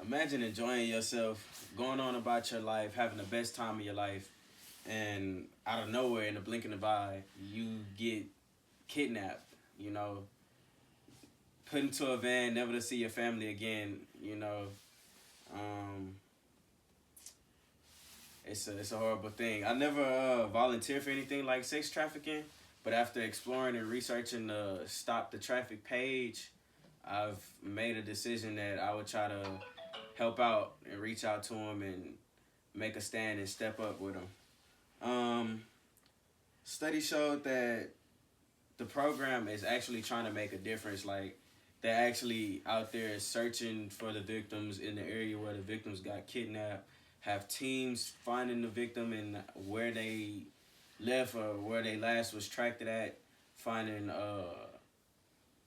Imagine enjoying yourself, going on about your life, having the best time of your life, and out of nowhere, in the blink of an eye, you get kidnapped. You know, put into a van, never to see your family again. Um, it's a horrible thing. I never volunteered for anything like sex trafficking, but after exploring and researching the Stop the Traffic page, I've made a decision that I would try to help out and reach out to them and make a stand and step up with them. Um, Study showed that the program is actually trying to make a difference. Like, they're actually out there searching for the victims in the area where the victims got kidnapped, have teams finding the victim and where they left or where they last was tracked at, finding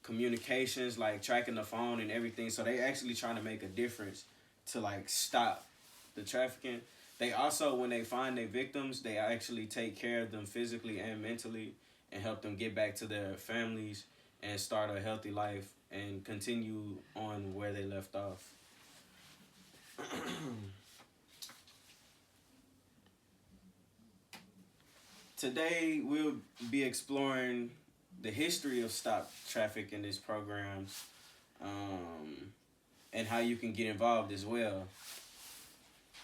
communications, like tracking the phone and everything. So they actually trying to make a difference to like stop the trafficking. They also, when they find their victims, they actually take care of them physically and mentally and help them get back to their families and start a healthy life and continue on where they left off. Today we'll be exploring the history of stop traffic in this program, um, and how you can get involved as well.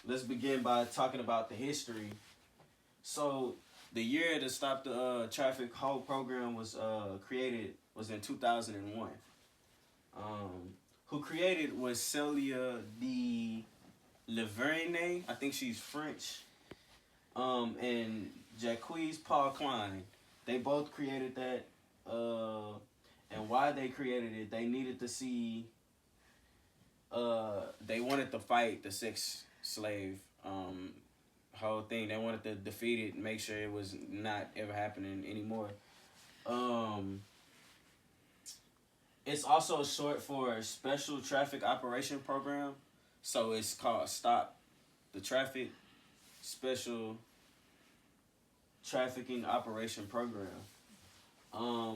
Let's begin by talking about the history. So the year to stop the traffic whole program was created was in 2001. Who created was Celia de Laverne. I think she's French. And Jacques Paul Klein. They both created that. And why they created it, they needed to see. They wanted to fight the sex slave whole thing. They wanted to defeat it and make sure it was not ever happening anymore. Um, it's also short for Special Traffic Operation Program. So it's called Stop the Traffic Special Trafficking Operation Program.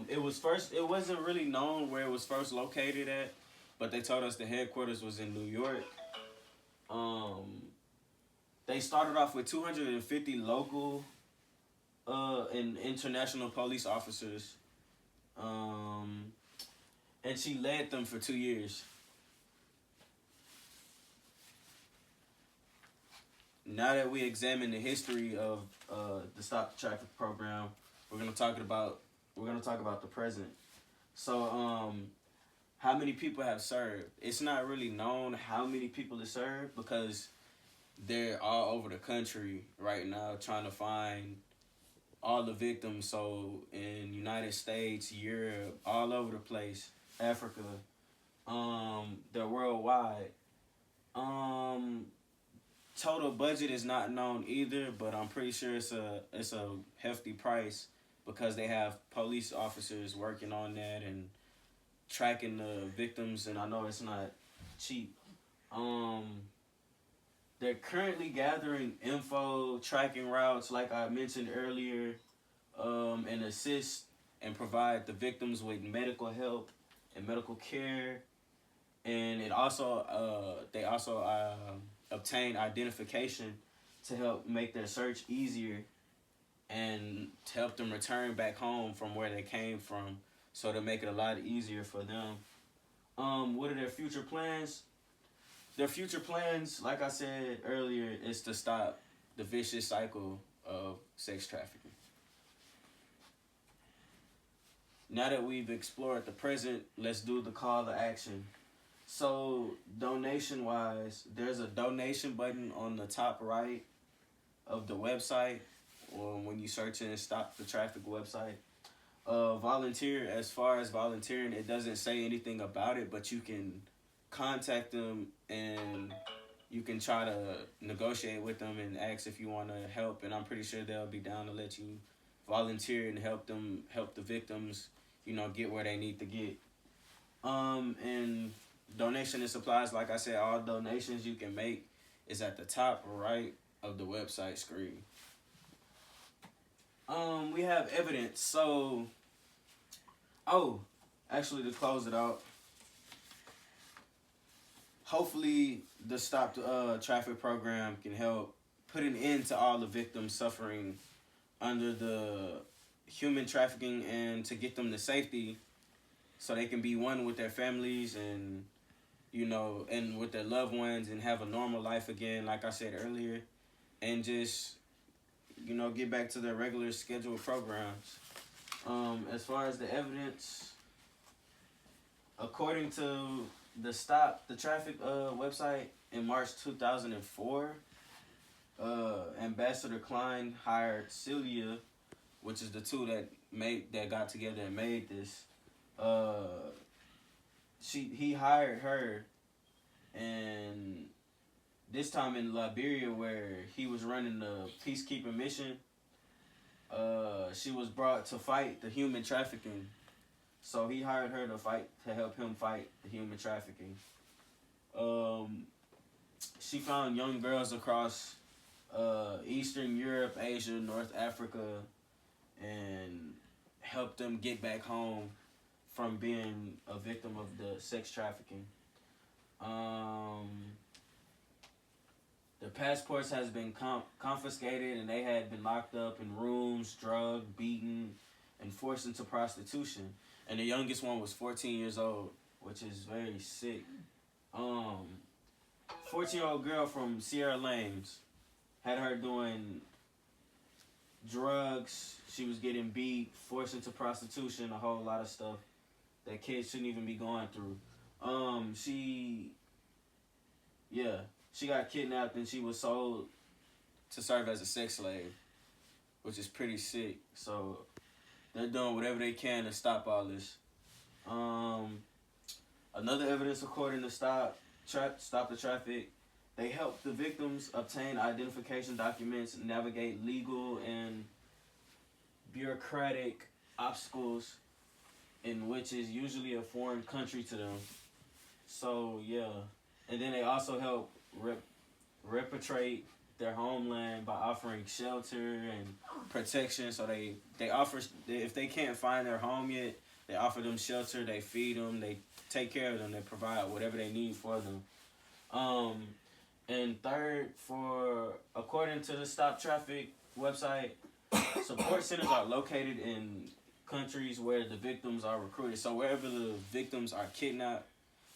It wasn't really known where it was first located at, but they told us the headquarters was in New York. Um, they started off with 250 local and international police officers. Um, and she led them for 2 years. Now that we examine the history of the Stop the Traffic program, we're gonna talk about the present. So, how many people have served? It's not really known how many people have served because they're all over the country right now trying to find all the victims. So in United States, Europe, all over the place, Africa, they're worldwide. Um, Total budget is not known either, but I'm pretty sure it's a hefty price because they have police officers working on that and tracking the victims, and I know it's not cheap. Um, they're currently gathering info, tracking routes, like I mentioned earlier, and assist and provide the victims with medical help and medical care. And they also obtain identification to help make their search easier and to help them return back home from where they came from, so to make it a lot easier for them. What are their future plans? Their future plans, like I said earlier, is to stop the vicious cycle of sex trafficking. Now that we've explored the present, let's do the call to action. So, donation wise, there's a donation button on the top right of the website, or when you search in Stop the Traffic website. Volunteer, as far as volunteering, it doesn't say anything about it, but you can contact them and you can try to negotiate with them and ask if you want to help. And I'm pretty sure they'll be down to let you volunteer and help the victims, get where they need to get. And donation and supplies, like I said, all donations you can make is at the top right of the website screen. We have evidence. So, actually, to close it out, hopefully the Stop the Traffic program can help put an end to all the victims suffering under the human trafficking and to get them to safety so they can be one with their families and and with their loved ones and have a normal life again, like I said earlier, and just get back to their regular scheduled programs. As far as the evidence, according to the Stop the Traffic website, in March 2004, Ambassador Klein hired Celia, which is the two that got together and made this. He hired her, and this time in Liberia, where he was running the peacekeeping mission, she was brought to fight the human trafficking. So he hired her to help him fight the human trafficking. She found young girls across Eastern Europe, Asia, North Africa, and helped them get back home from being a victim of the sex trafficking. Their passports has been confiscated, and they had been locked up in rooms, drugged, beaten, and forced into prostitution. And the youngest one was 14 years old, which is very sick. 14-year-old girl from Sierra Leone had her doing drugs. She was getting beat, forced into prostitution, a whole lot of stuff that kids shouldn't even be going through. She got kidnapped and she was sold to serve as a sex slave, which is pretty sick. So they're doing whatever they can to stop all this. Another evidence, according to Stop the Traffic, they help the victims obtain identification documents, navigate legal and bureaucratic obstacles in which is usually a foreign country to them. So yeah, and then they also help repatriate their homeland by offering shelter and protection. So they offer, if they can't find their home yet, they offer them shelter, they feed them, they take care of them, they provide whatever they need for them. And third, according to the Stop Traffic website, support centers are located in countries where the victims are recruited. So wherever the victims are kidnapped,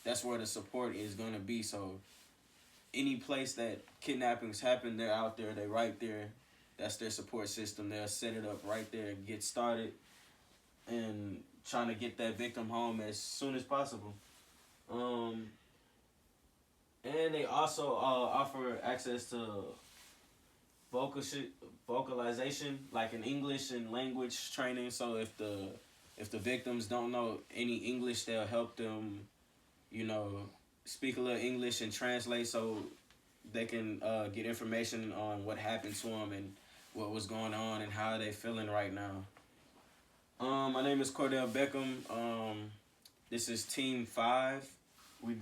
that's where the support is going to be. So any place that kidnappings happen, they're out there, they're right there. That's their support system. They'll set it up right there, get started, and trying to get that victim home as soon as possible. And they also offer access to vocalization, like in English and language training. So if the victims don't know any English, they'll help them, speak a little English and translate so they can get information on what happened to them and what was going on and how they feeling right now. My name is Cordell Beckham. This is Team 5. We did